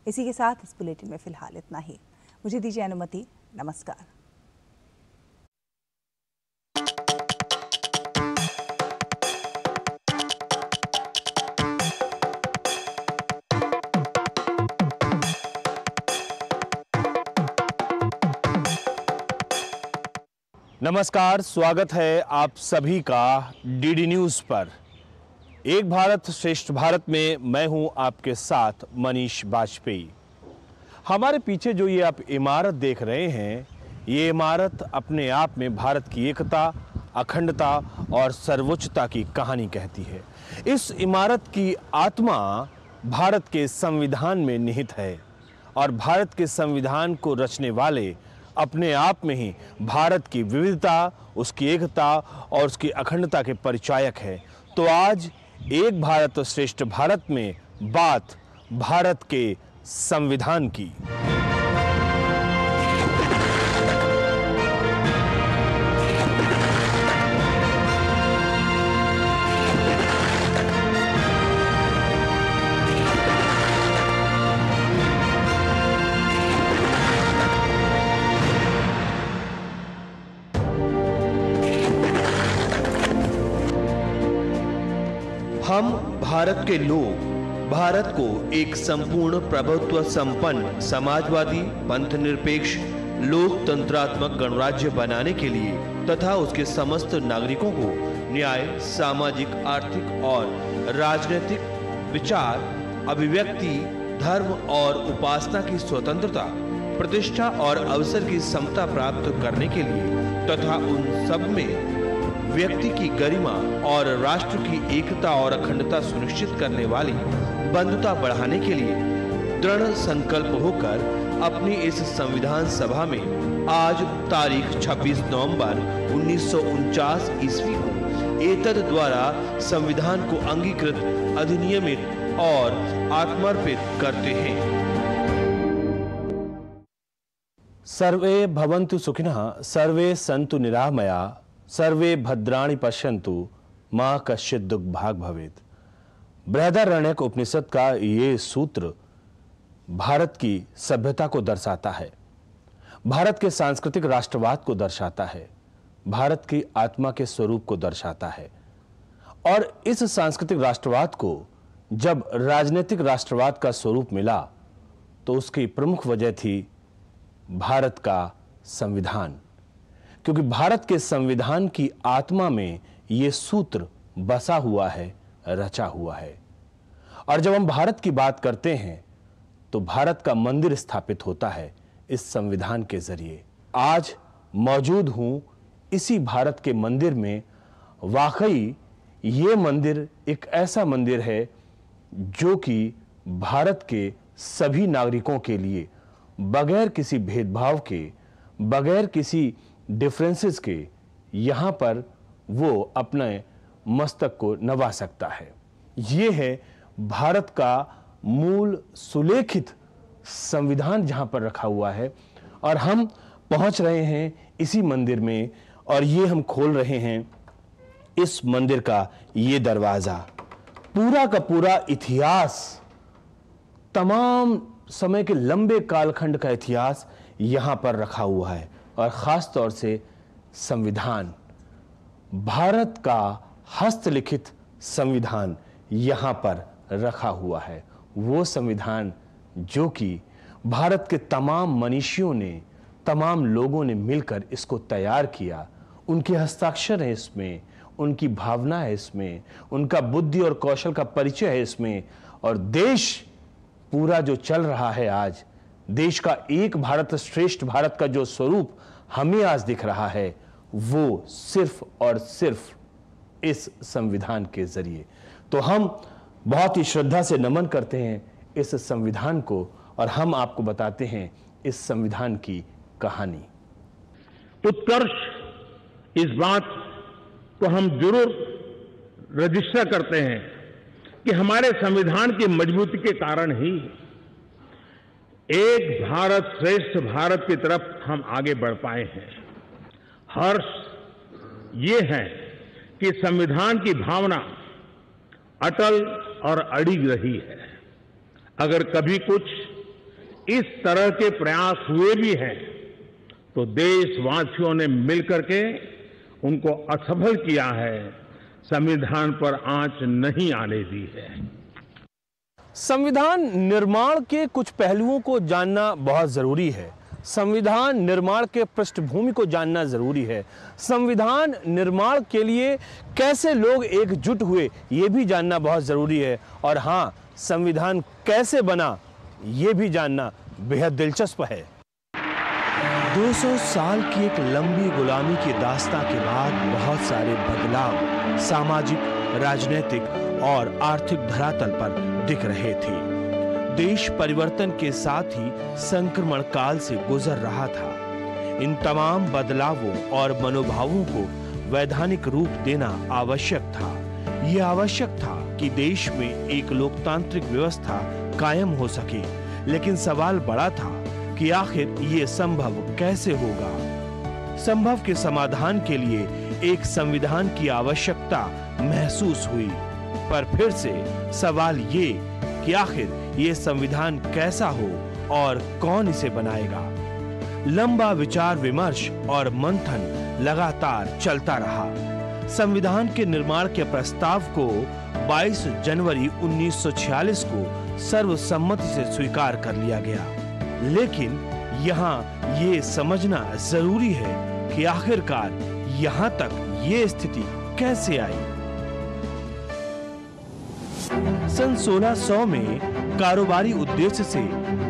इसी के साथ इस बुलेटिन में फिलहाल इतना ही। मुझे दीजिए अनुमति। नमस्कार। नमस्कार, स्वागत है आप सभी का डीडी न्यूज़ पर। एक भारत श्रेष्ठ भारत में मैं हूं आपके साथ मनीष बाजपेयी। हमारे पीछे जो ये आप इमारत देख रहे हैं, ये इमारत अपने आप में भारत की एकता, अखंडता और सर्वोच्चता की कहानी कहती है। इस इमारत की आत्मा भारत के संविधान में निहित है और भारत के संविधान को रचने वाले अपने आप में ही भारत की विविधता, उसकी एकता और उसकी अखंडता के परिचायक है। तो आज एक भारत श्रेष्ठ भारत में बात भारत के संविधान की। हम भारत के लोग भारत को एक संपूर्ण प्रभुत्व संपन्न समाजवादी पंथनिरपेक्ष लोकतंत्रात्मक गणराज्य बनाने के लिए तथा उसके समस्त नागरिकों को न्याय, सामाजिक, आर्थिक और राजनीतिक विचार, अभिव्यक्ति, धर्म और उपासना की स्वतंत्रता, प्रतिष्ठा और अवसर की समता प्राप्त करने के लिए तथा उन सब में व्यक्ति की गरिमा और राष्ट्र की एकता और अखंडता सुनिश्चित करने वाली बंधुता बढ़ाने के लिए दृढ़ संकल्प होकर अपनी इस संविधान सभा में आज तारीख 26 नवंबर 1949 ईस्वी को एतद द्वारा संविधान को अंगीकृत, अधिनियमित और आत्मर्पित करते हैं। सर्वे भवन्तु सुखिनः, सर्वे सन्तु निरामया, सर्वे भद्राणि पश्यन्तु, मां कश्चित् दुख भाग भवेत्। बृहदारण्यक उपनिषद का ये सूत्र भारत की सभ्यता को दर्शाता है, भारत के सांस्कृतिक राष्ट्रवाद को दर्शाता है, भारत की आत्मा के स्वरूप को दर्शाता है। और इस सांस्कृतिक राष्ट्रवाद को जब राजनीतिक राष्ट्रवाद का स्वरूप मिला तो उसकी प्रमुख वजह थी भारत का संविधान, क्योंकि भारत के संविधान की आत्मा में ये सूत्र बसा हुआ है, रचा हुआ है। और जब हम भारत की बात करते हैं तो भारत का मंदिर स्थापित होता है इस संविधान के जरिए। आज मौजूद हूं इसी भारत के मंदिर में। वाकई ये मंदिर एक ऐसा मंदिर है जो कि भारत के सभी नागरिकों के लिए बगैर किसी भेदभाव के, बगैर किसी डिफरेंसेस के यहां पर वो अपने मस्तक को नवा सकता है। ये है भारत का मूल सुलेखित संविधान जहां पर रखा हुआ है। और हम पहुंच रहे हैं इसी मंदिर में और ये हम खोल रहे हैं इस मंदिर का ये दरवाजा। पूरा का पूरा इतिहास, तमाम समय के लंबे कालखंड का इतिहास यहां पर रखा हुआ है और खास तौर से संविधान, भारत का हस्तलिखित संविधान यहां पर रखा हुआ है। वो संविधान जो कि भारत के तमाम मनीषियों ने, तमाम लोगों ने मिलकर इसको तैयार किया। उनके हस्ताक्षर है इसमें, उनकी भावना है इसमें, उनका बुद्धि और कौशल का परिचय है इसमें। और देश पूरा जो चल रहा है आज, देश का एक भारत श्रेष्ठ भारत का जो स्वरूप हमें आज दिख रहा है, वो सिर्फ और सिर्फ इस संविधान के जरिए। तो हम बहुत ही श्रद्धा से नमन करते हैं इस संविधान को और हम आपको बताते हैं इस संविधान की कहानी। उत्कर्ष इस बात को हम जरूर रजिस्टर करते हैं कि हमारे संविधान की मजबूती के कारण ही एक भारत श्रेष्ठ भारत की तरफ हम आगे बढ़ पाए हैं। हर्ष ये है कि संविधान की भावना अटल और अडिग रही है। अगर कभी कुछ इस तरह के प्रयास हुए भी हैं तो देशवासियों ने मिलकर के उनको असफल किया है, संविधान पर आंच नहीं आने दी है। संविधान निर्माण के कुछ पहलुओं को जानना बहुत जरूरी है। संविधान निर्माण के पृष्ठभूमि को जानना जरूरी है। संविधान निर्माण के लिए कैसे लोग एकजुट हुए ये भी जानना बहुत जरूरी है। और हाँ, संविधान कैसे बना ये भी जानना बेहद दिलचस्प है। 200 साल की एक लंबी गुलामी की दास्तां के बाद बहुत सारे बदलाव सामाजिक, राजनीतिक और आर्थिक धरातल पर दिख रहे थे। देश परिवर्तन के साथ ही संक्रमण काल से गुजर रहा था। इन तमाम बदलावों और मनोभावों को वैधानिक रूप देना आवश्यक था। यह आवश्यक था कि देश में एक लोकतांत्रिक व्यवस्था कायम हो सके, लेकिन सवाल बड़ा था कि आखिर ये संभव कैसे होगा। संभव के समाधान के लिए एक संविधान की आवश्यकता महसूस हुई, पर फिर से सवाल ये कि आखिर ये संविधान कैसा हो और कौन इसे बनाएगा। लंबा विचार विमर्श और मंथन लगातार चलता रहा। संविधान के निर्माण के प्रस्ताव को 22 जनवरी 1946 को सर्वसम्मति से स्वीकार कर लिया गया। लेकिन यहाँ ये समझना जरूरी है कि आखिरकार यहाँ तक ये स्थिति कैसे आई। सन 1600 में कारोबारी उद्देश्य से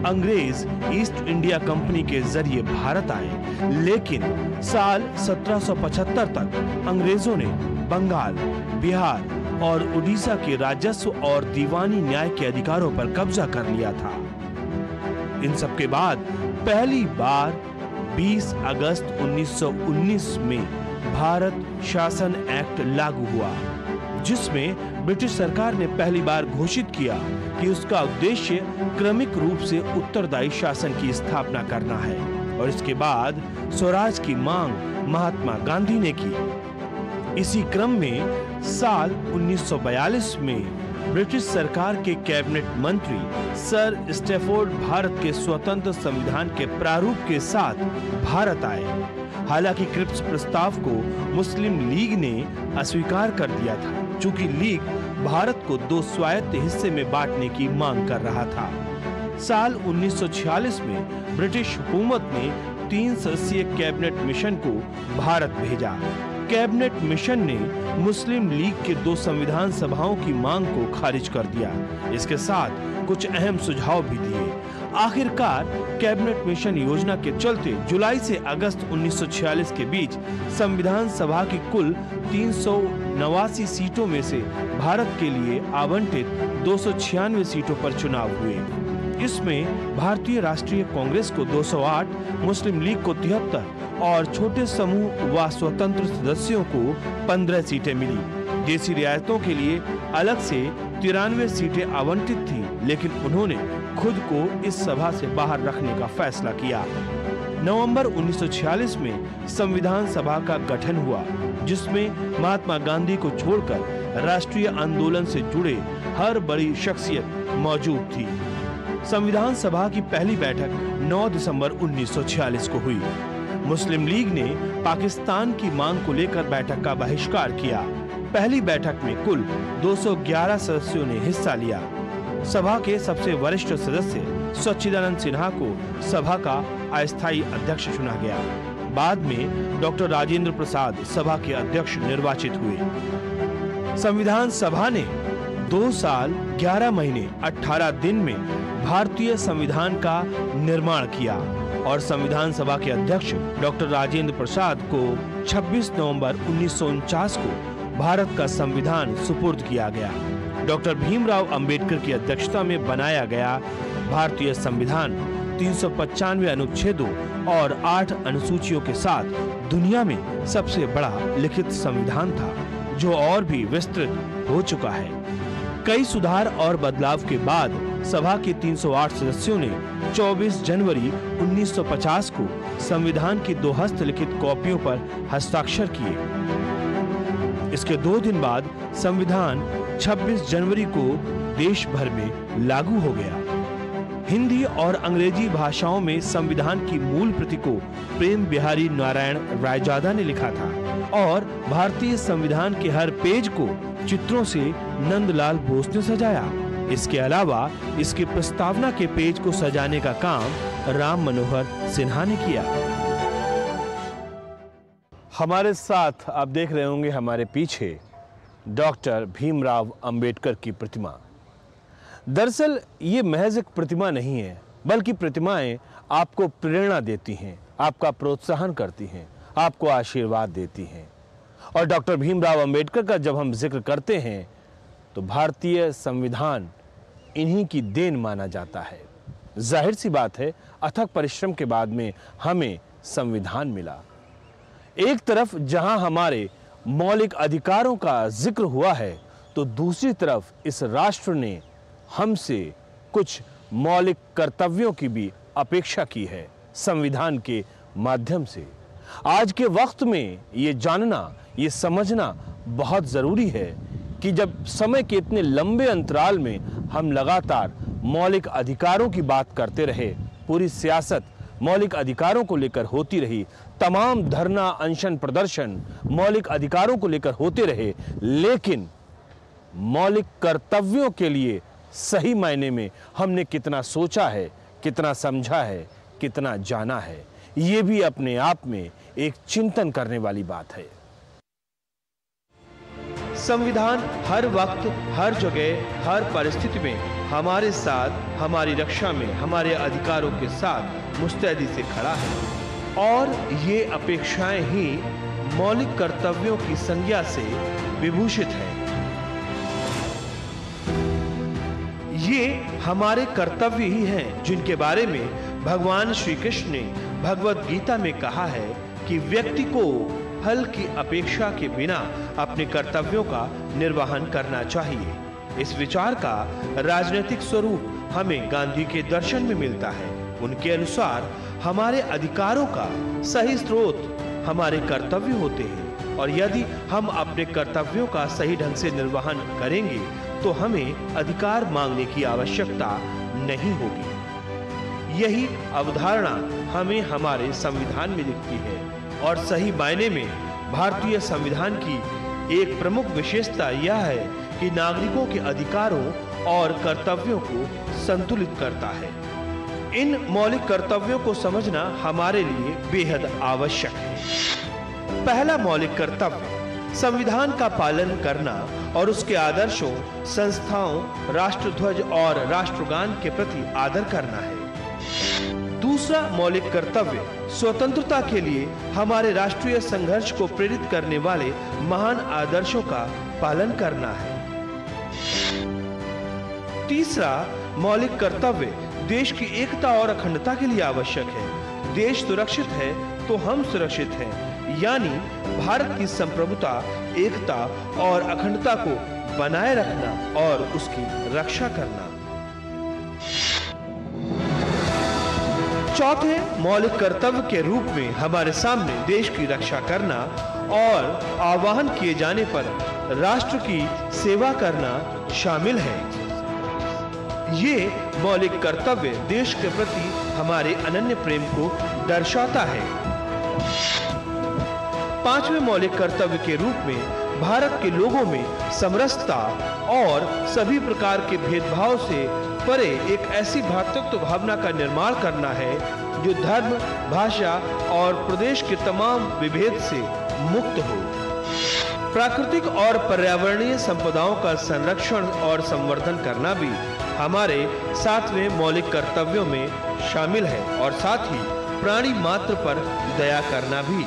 अंग्रेज ईस्ट इंडिया कंपनी के जरिए भारत आए, लेकिन साल 1775 तक अंग्रेजों ने बंगाल, बिहार और उड़ीसा के राजस्व और दीवानी न्याय के अधिकारों पर कब्जा कर लिया था। इन सब के बाद पहली बार 20 अगस्त 1919 में भारत शासन एक्ट लागू हुआ, जिसमें ब्रिटिश सरकार ने पहली बार घोषित किया कि उसका उद्देश्य क्रमिक रूप से उत्तरदायी शासन की स्थापना करना है। और इसके बाद स्वराज की मांग महात्मा गांधी ने की। इसी क्रम में साल 1942 में ब्रिटिश सरकार के कैबिनेट मंत्री सर स्टैफोर्ड भारत के स्वतंत्र संविधान के प्रारूप के साथ भारत आए। हालांकि क्रिप्स प्रस्ताव को मुस्लिम लीग ने अस्वीकार कर दिया था, चूंकि लीग भारत को 2 स्वायत्त हिस्से में बांटने की मांग कर रहा था। साल 1946 में ब्रिटिश हुकूमत ने 3 सदस्यीय कैबिनेट मिशन को भारत भेजा। कैबिनेट मिशन ने मुस्लिम लीग के 2 संविधान सभाओं की मांग को खारिज कर दिया। इसके साथ कुछ अहम सुझाव भी दिए। आखिरकार कैबिनेट मिशन योजना के चलते जुलाई से अगस्त 1946 के बीच संविधान सभा की कुल 389 सीटों में से भारत के लिए आवंटित 296 सीटों पर चुनाव हुए। इसमें भारतीय राष्ट्रीय कांग्रेस को 208, मुस्लिम लीग को 73 और छोटे समूह व स्वतंत्र सदस्यों को 15 सीटें मिली। देसी रियायतों के लिए अलग से 93 सीटें आवंटित थी, लेकिन उन्होंने खुद को इस सभा से बाहर रखने का फैसला किया। नवंबर 1946 में संविधान सभा का गठन हुआ, जिसमें महात्मा गांधी को छोड़कर राष्ट्रीय आंदोलन से जुड़े हर बड़ी शख्सियत मौजूद थी। संविधान सभा की पहली बैठक 9 दिसंबर 1946 को हुई। मुस्लिम लीग ने पाकिस्तान की मांग को लेकर बैठक का बहिष्कार किया। पहली बैठक में कुल 211 सदस्यों ने हिस्सा लिया। सभा के सबसे वरिष्ठ सदस्य सच्चिदानंद सिन्हा को सभा का अस्थायी अध्यक्ष चुना गया। बाद में डॉक्टर राजेंद्र प्रसाद सभा के अध्यक्ष निर्वाचित हुए। संविधान सभा ने 2 साल 11 महीने 18 दिन में भारतीय संविधान का निर्माण किया और संविधान सभा के अध्यक्ष डॉक्टर राजेंद्र प्रसाद को 26 नवंबर 1949 को भारत का संविधान सुपुर्द किया गया। डॉक्टर भीमराव अंबेडकर की अध्यक्षता में बनाया गया भारतीय संविधान 395 अनुच्छेदों और 8 अनुसूचियों के साथ दुनिया में सबसे बड़ा लिखित संविधान था, जो और भी विस्तृत हो चुका है। कई सुधार और बदलाव के बाद सभा के 308 सदस्यों ने 24 जनवरी 1950 को संविधान की 2 हस्तलिखित कॉपियों पर हस्ताक्षर किए। इसके 2 दिन बाद संविधान 26 जनवरी को देश भर में लागू हो गया। हिंदी और अंग्रेजी भाषाओं में संविधान की मूल प्रति को प्रेम बिहारी नारायण रायजादा ने लिखा था और भारतीय संविधान के हर पेज को चित्रों से नंदलाल बोस ने सजाया। इसके अलावा इसके प्रस्तावना के पेज को सजाने का काम राम मनोहर सिन्हा ने किया। हमारे साथ आप देख रहे होंगे हमारे पीछे डॉक्टर भीमराव अंबेडकर की प्रतिमा। दरअसल ये महज एक प्रतिमा नहीं है, बल्कि प्रतिमाएं आपको प्रेरणा देती हैं, आपका प्रोत्साहन करती हैं, आपको आशीर्वाद देती हैं। और डॉक्टर भीमराव अंबेडकर का जब हम जिक्र करते हैं तो भारतीय संविधान इन्हीं की देन माना जाता है। जाहिर सी बात है, अथक परिश्रम के बाद में हमें संविधान मिला। एक तरफ जहां हमारे मौलिक अधिकारों का जिक्र हुआ है, तो दूसरी तरफ इस राष्ट्र ने हमसे कुछ मौलिक कर्तव्यों की भी अपेक्षा की है संविधान के माध्यम से। आज के वक्त में ये जानना, ये समझना बहुत जरूरी है कि जब समय के इतने लंबे अंतराल में हम लगातार मौलिक अधिकारों की बात करते रहे, पूरी सियासत मौलिक अधिकारों को लेकर होती रही, तमाम धरना, अनशन, प्रदर्शन मौलिक अधिकारों को लेकर होते रहे, लेकिन मौलिक कर्तव्यों के लिए सही मायने में हमने कितना सोचा है, कितना समझा है, कितना जाना है, ये भी अपने आप में एक चिंतन करने वाली बात है। संविधान हर वक्त, हर जगह, हर परिस्थिति में हमारे साथ, हमारी रक्षा में, हमारे अधिकारों के साथ मुस्तैदी से खड़ा है और ये अपेक्षाएं ही मौलिक कर्तव्यों की संज्ञा से विभूषित है। ये हमारे कर्तव्य ही हैं जिनके बारे में भगवान श्री कृष्ण ने भगवत गीता में कहा है कि व्यक्ति को फल की अपेक्षा के बिना अपने कर्तव्यों का निर्वहन करना चाहिए। इस विचार का राजनीतिक स्वरूप हमें गांधी के दर्शन में मिलता है। उनके अनुसार हमारे अधिकारों का सही स्रोत हमारे कर्तव्य होते हैं और यदि हम अपने कर्तव्यों का सही ढंग से निर्वहन करेंगे तो हमें अधिकार मांगने की आवश्यकता नहीं होगी। यही अवधारणा हमें हमारे संविधान में दिखती है और सही मायने में भारतीय संविधान की एक प्रमुख विशेषता यह है कि नागरिकों के अधिकारों और कर्तव्यों को संतुलित करता है। इन मौलिक कर्तव्यों को समझना हमारे लिए बेहद आवश्यक है। पहला मौलिक कर्तव्य संविधान का पालन करना और उसके आदर्शों, संस्थाओं, राष्ट्रध्वज और राष्ट्रगान के प्रति आदर करना है। दूसरा मौलिक कर्तव्य स्वतंत्रता के लिए हमारे राष्ट्रीय संघर्ष को प्रेरित करने वाले महान आदर्शों का पालन करना है। तीसरा मौलिक कर्तव्य देश की एकता और अखंडता के लिए आवश्यक है। देश सुरक्षित है तो हम सुरक्षित हैं, यानी भारत की संप्रभुता, एकता और अखंडता को बनाए रखना और उसकी रक्षा करना। चौथे मौलिक कर्तव्य के रूप में हमारे सामने देश की रक्षा करना और आह्वान किए जाने पर राष्ट्र की सेवा करना शामिल है। ये मौलिक कर्तव्य देश के प्रति हमारे अनन्य प्रेम को दर्शाता है। पांचवें मौलिक कर्तव्य के रूप में भारत के लोगों में समरसता और सभी प्रकार के भेदभाव से परे एक ऐसी भ्रातृत्व भावना का निर्माण करना है जो धर्म, भाषा और प्रदेश के तमाम विभेद से मुक्त हो। प्राकृतिक और पर्यावरणीय संपदाओं का संरक्षण और संवर्धन करना भी हमारे सातवें मौलिक कर्तव्यों में शामिल है और साथ ही प्राणी मात्र पर दया करना भी।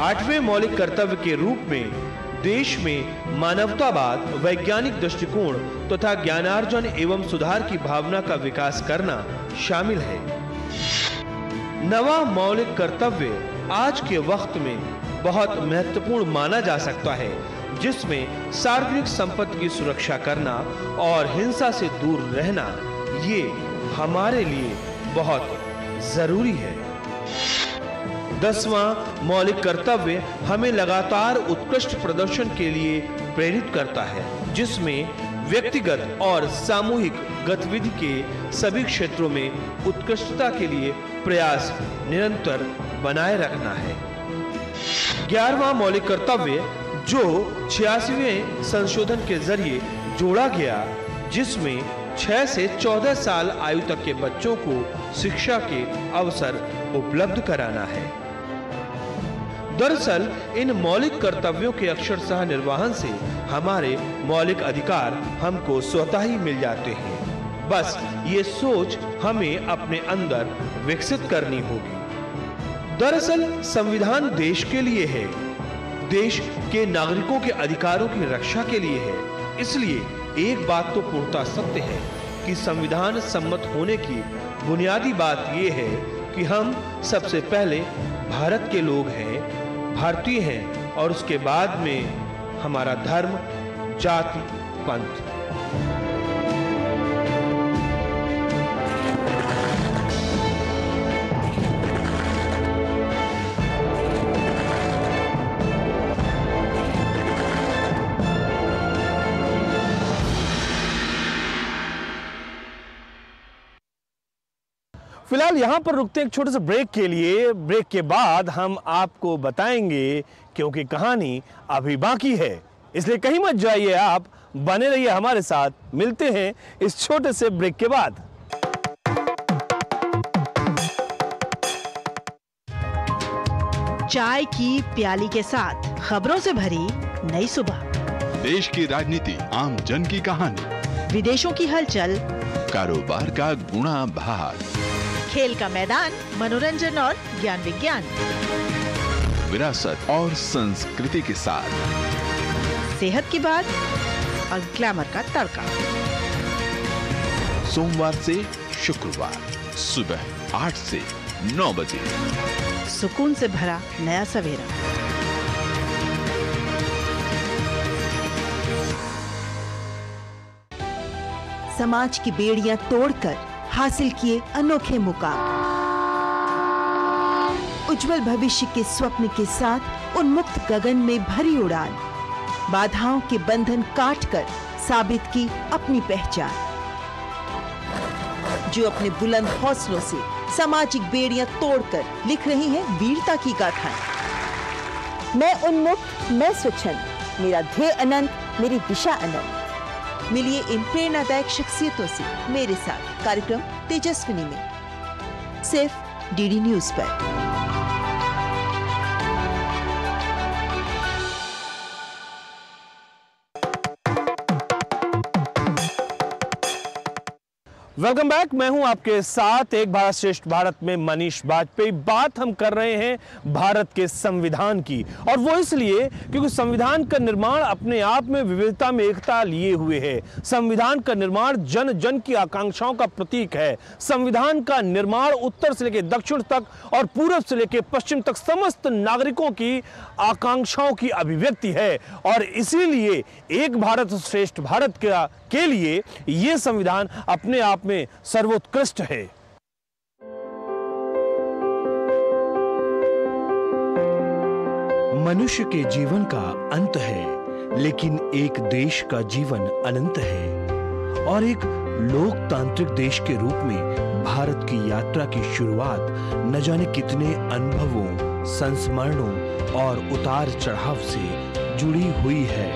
आठवें मौलिक कर्तव्य के रूप में देश में मानवतावाद, वैज्ञानिक दृष्टिकोण तथा ज्ञानार्जन एवं सुधार की भावना का विकास करना शामिल है। नवा मौलिक कर्तव्य आज के वक्त में बहुत महत्वपूर्ण माना जा सकता है, जिसमें सार्वजनिक संपत्ति की सुरक्षा करना और हिंसा से दूर रहना ये हमारे लिए बहुत जरूरी है। 10वां मौलिक कर्तव्य हमें लगातार उत्कृष्ट प्रदर्शन के लिए प्रेरित करता है, जिसमें व्यक्तिगत और सामूहिक गतिविधि के सभी क्षेत्रों में उत्कृष्टता के लिए प्रयास निरंतर बनाए रखना है। 11वां मौलिक कर्तव्य जो 86वें संशोधन के जरिए जोड़ा गया, जिसमें 6 से 14 साल आयु तक के बच्चों को शिक्षा के अवसर उपलब्ध कराना है। दरअसल इन मौलिक कर्तव्यों के अक्षरशः निर्वहन से हमारे मौलिक अधिकार हमको स्वतः ही मिल जाते हैं। बस ये सोच हमें अपने अंदर विकसित करनी होगी। दरअसल संविधान देश के लिए है, देश के नागरिकों के अधिकारों की रक्षा के लिए है। इसलिए एक बात तो पूर्णतः सत्य है कि संविधान सम्मत होने की बुनियादी बात यह है कि हम सबसे पहले भारत के लोग हैं, भारतीय हैं, और उसके बाद में हमारा धर्म, जाति, पंथ। फिलहाल यहाँ पर रुकते हैं एक छोटे से ब्रेक के लिए। ब्रेक के बाद हम आपको बताएंगे, क्योंकि कहानी अभी बाकी है, इसलिए कहीं मत जाइए, आप बने रहिए हमारे साथ। मिलते हैं इस छोटे से ब्रेक के बाद। चाय की प्याली के साथ खबरों से भरी नई सुबह, देश की राजनीति, आम जन की कहानी, विदेशों की हलचल, कारोबार का गुणा भाग, खेल का मैदान, मनोरंजन और ज्ञान विज्ञान, विरासत और संस्कृति के साथ सेहत की बात और ग्लैमर का तड़का। सोमवार से शुक्रवार सुबह 8 से 9 बजे। सुकून से भरा नया सवेरा। समाज की बेड़ियां तोड़कर हासिल किए अनोखे मुकाम, उज्जवल भविष्य के स्वप्न के साथ उन्मुक्त गगन में भरी उड़ान, बाधाओं के बंधन काटकर साबित की अपनी पहचान, जो अपने बुलंद हौसलों से सामाजिक बेड़ियां तोड़कर लिख रही हैं वीरता की गाथाएं। मैं उन्मुक्त, मैं स्वच्छंद, मेरा ध्येय अनंत, मेरी दिशा अनंत। मिलिए इन प्रेरणादायक शख्सियतों से मेरे साथ कार्यक्रम तेजस्विनी में, सिर्फ डीडी न्यूज पर। Welcome back. मैं हूं आपके साथ एक भारत श्रेष्ठ भारत में मनीष बाजपेयी। बात हम कर रहे हैं भारत के संविधान की, और वो इसलिए क्योंकि संविधान का निर्माण अपने आप में विविधता में एकता लिए हुए है। संविधान का निर्माण जन जन की आकांक्षाओं का प्रतीक है। संविधान का निर्माण उत्तर से लेकर दक्षिण तक और पूर्व से लेकर पश्चिम तक समस्त नागरिकों की आकांक्षाओं की अभिव्यक्ति है, और इसीलिए एक भारत श्रेष्ठ भारत के लिए यह संविधान अपने आप में सर्वोत्कृष्ट है। मनुष्य के जीवन का अंत है, लेकिन एक देश का जीवन अनंत है, और एक लोकतांत्रिक देश के रूप में भारत की यात्रा की शुरुआत न जाने कितने अनुभवों, संस्मरणों और उतार चढ़ाव से जुड़ी हुई है।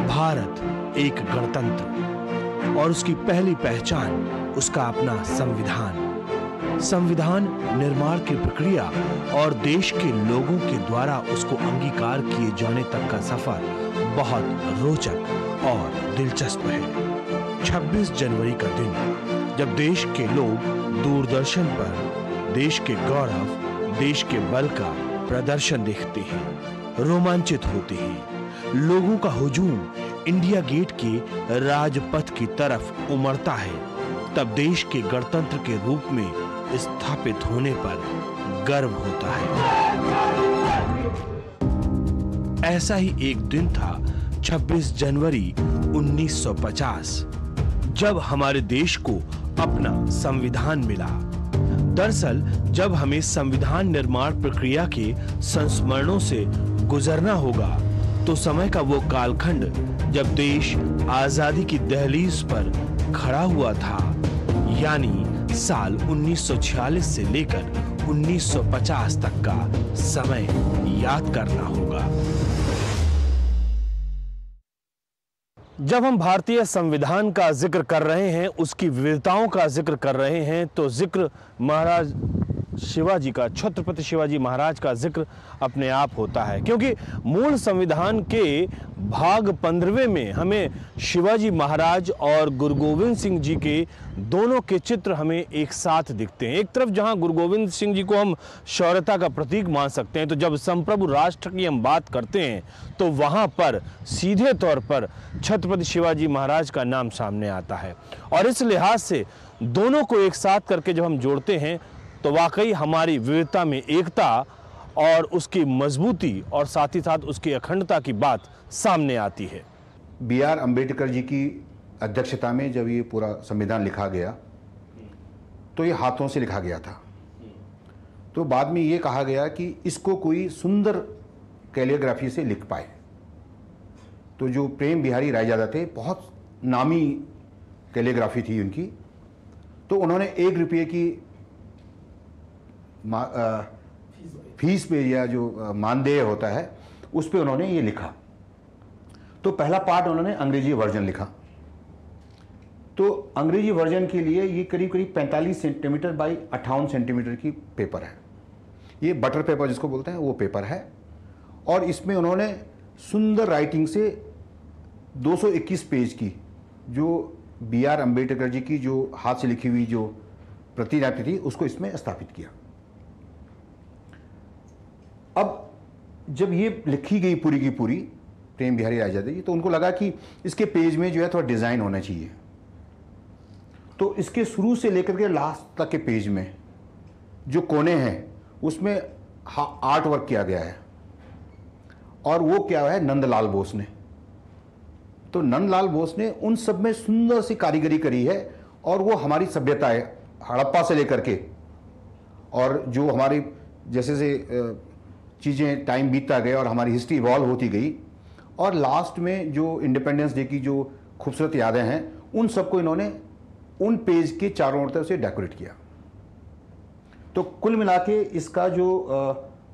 भारत एक गणतंत्र, और उसकी पहली पहचान उसका अपना संविधान। संविधान निर्माण की प्रक्रिया और देश के लोगों के द्वारा उसको अंगीकार किए जाने तक का सफर बहुत रोचक और दिलचस्प है। 26 जनवरी का दिन, जब देश के लोग दूरदर्शन पर देश के गौरव, देश के बल का प्रदर्शन देखते हैं, रोमांचित होते हैं। लोगों का हुजूम इंडिया गेट के राजपथ की तरफ उमड़ता है, तब देश के गणतंत्र के रूप में स्थापित होने पर गर्व होता है। ऐसा ही एक दिन था 26 जनवरी 1950, जब हमारे देश को अपना संविधान मिला। दरअसल जब हमें संविधान निर्माण प्रक्रिया के संस्मरणों से गुजरना होगा तो समय का वो कालखंड जब देश आजादी की दहलीज पर खड़ा हुआ था, यानी साल 1946 से लेकर 1950 तक का समय याद करना होगा। जब हम भारतीय संविधान का जिक्र कर रहे हैं, उसकी विविधताओं का जिक्र कर रहे हैं, तो जिक्र महाराज शिवाजी का, छत्रपति शिवाजी महाराज का जिक्र अपने आप होता है, क्योंकि मूल संविधान के भाग 15वें में हमें शिवाजी महाराज और गुरु गोविंद सिंह जी के दोनों के चित्र हमें एक साथ दिखते हैं। एक तरफ जहां गुरु गोविंद सिंह जी को हम शौर्यता का प्रतीक मान सकते हैं, तो जब संप्रभु राष्ट्र की हम बात करते हैं तो वहां पर सीधे तौर पर छत्रपति शिवाजी महाराज का नाम सामने आता है। और इस लिहाज से दोनों को एक साथ करके जब हम जोड़ते हैं तो वाकई हमारी विविधता में एकता और उसकी मजबूती और साथ ही साथ उसकी अखंडता की बात सामने आती है। B.R. अम्बेडकर जी की अध्यक्षता में जब ये पूरा संविधान लिखा गया तो ये हाथों से लिखा गया था। तो बाद में ये कहा गया कि इसको कोई सुंदर कैलीग्राफी से लिख पाए। तो जो प्रेम बिहारी रायजादा थे, बहुत नामी कैलीग्राफी थी उनकी, तो उन्होंने 1 रुपये की फीस पे या जो मानदेय होता है उस पे उन्होंने ये लिखा। तो पहला पार्ट उन्होंने अंग्रेजी वर्जन लिखा। तो अंग्रेजी वर्जन के लिए ये करीब करीब 45 सेंटीमीटर बाई 58 सेंटीमीटर की पेपर है। ये बटर पेपर जिसको बोलते हैं वो पेपर है। और इसमें उन्होंने सुंदर राइटिंग से 221 पेज की जो B.R. अम्बेडकर जी की जो हाथ से लिखी हुई जो प्रतिलिपि थी उसको इसमें स्थापित किया। अब जब ये लिखी गई पूरी की पूरी प्रेम बिहारी रायजादा जी, तो उनको लगा कि इसके पेज में जो है थोड़ा डिज़ाइन होना चाहिए। तो इसके शुरू से लेकर के लास्ट तक के पेज में जो कोने हैं उसमें आर्ट वर्क किया गया है। और वो क्या है, नंदलाल बोस ने। तो नंदलाल बोस ने उन सब में सुंदर सी कारीगरी करी है। और वो हमारी सभ्यता है हड़प्पा से लेकर के, और जो हमारी जैसे से चीज़ें टाइम बीतता गया और हमारी हिस्ट्री इवॉल्व होती गई, और लास्ट में जो इंडिपेंडेंस डे की जो खूबसूरत यादें हैं उन सबको इन्होंने उन पेज के चारों ओर तरफ से डेकोरेट किया। तो कुल मिला के इसका जो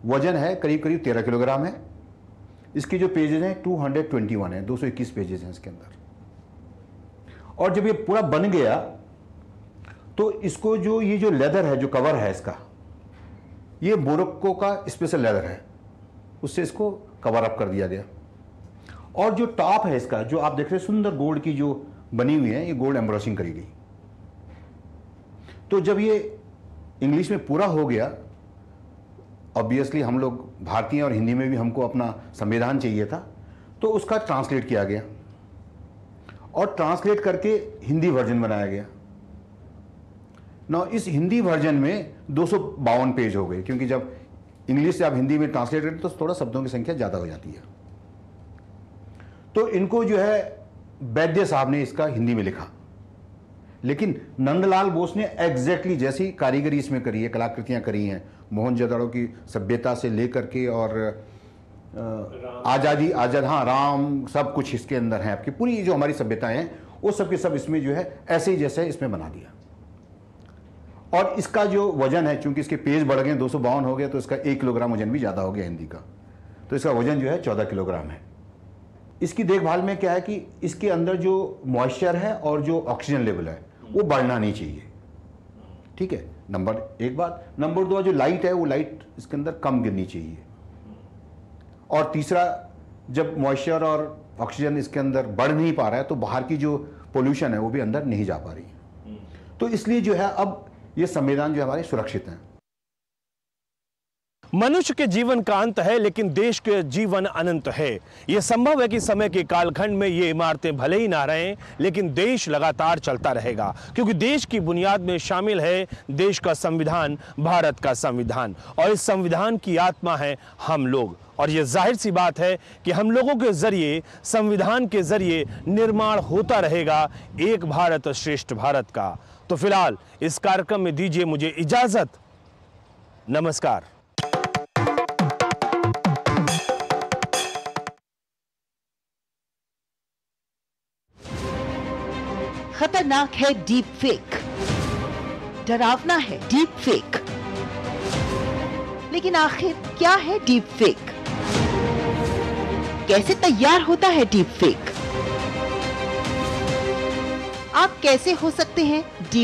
वजन है करीब करीब 13 किलोग्राम है। इसके जो पेजेस हैं 221 है, 221 पेजेस हैं इसके अंदर। और जब ये पूरा बन गया तो इसको जो ये जो लेदर है, जो कवर है इसका, ये मोरक्को का स्पेशल लेदर है, उससे इसको कवर अप कर दिया गया। और जो टॉप है इसका, जो आप देख रहे हैं सुंदर गोल्ड की जो बनी हुई है, ये गोल्ड एम्ब्रॉसिंग करी गई। तो जब ये इंग्लिश में पूरा हो गया, ऑब्वियसली हम लोग भारतीय और हिंदी में भी हमको अपना संविधान चाहिए था, तो उसका ट्रांसलेट किया गया और ट्रांसलेट करके हिंदी वर्जन बनाया गया। ना इस हिंदी वर्जन में 252 पेज हो गए, क्योंकि जब इंग्लिश से आप हिंदी में ट्रांसलेट करते तो थोड़ा शब्दों की संख्या ज़्यादा हो जाती है। तो इनको जो है वैद्य साहब ने इसका हिंदी में लिखा, लेकिन नंदलाल बोस ने एग्जैक्टली जैसी कारीगरी इसमें करी है, कलाकृतियाँ करी हैं मोहनजोदड़ो की सभ्यता से लेकर के, और राम, सब कुछ इसके अंदर है। आपकी पूरी जो हमारी सभ्यताएं हैं वो सब के सब इसमें जो है ऐसे ही जैसे इसमें बना दिया। और इसका जो वजन है, चूंकि इसके पेज बढ़ गए 252 हो गए, तो इसका 1 किलोग्राम वजन भी ज़्यादा हो गया हिंदी का। तो इसका वजन जो है 14 किलोग्राम है। इसकी देखभाल में क्या है कि इसके अंदर जो मॉइस्चर है और जो ऑक्सीजन लेवल है वो बढ़ना नहीं चाहिए। ठीक है, नंबर 1 बात। नंबर 2, जो लाइट है वो लाइट इसके अंदर कम गिरनी चाहिए। और तीसरा, जब मॉइस्चर और ऑक्सीजन इसके अंदर बढ़ नहीं पा रहा है तो बाहर की जो पोल्यूशन है वो भी अंदर नहीं जा पा रही। तो इसलिए जो है अब ये संविधान जो हमारे सुरक्षित हैं। मनुष्य के जीवन का अंत है, लेकिन देश के जीवन अनंत है। यह संभव है कि समय के कालखंड में ये इमारतें भले ही ना रहें, लेकिन देश लगातार चलता रहेगा, क्योंकि देश की बुनियाद में शामिल है देश का संविधान, भारत का संविधान। और इस संविधान की आत्मा है हम लोग। और यह जाहिर सी बात है कि हम लोगों के जरिए, संविधान के जरिए निर्माण होता रहेगा एक भारत श्रेष्ठ भारत का। तो फिलहाल इस कार्यक्रम में दीजिए मुझे इजाजत। नमस्कार। खतरनाक है डीप फेक, डरावना है डीप फेक। लेकिन आखिर क्या है डीप फेक? कैसे तैयार होता है डीप फेक? आप कैसे हो सकते हैं डीप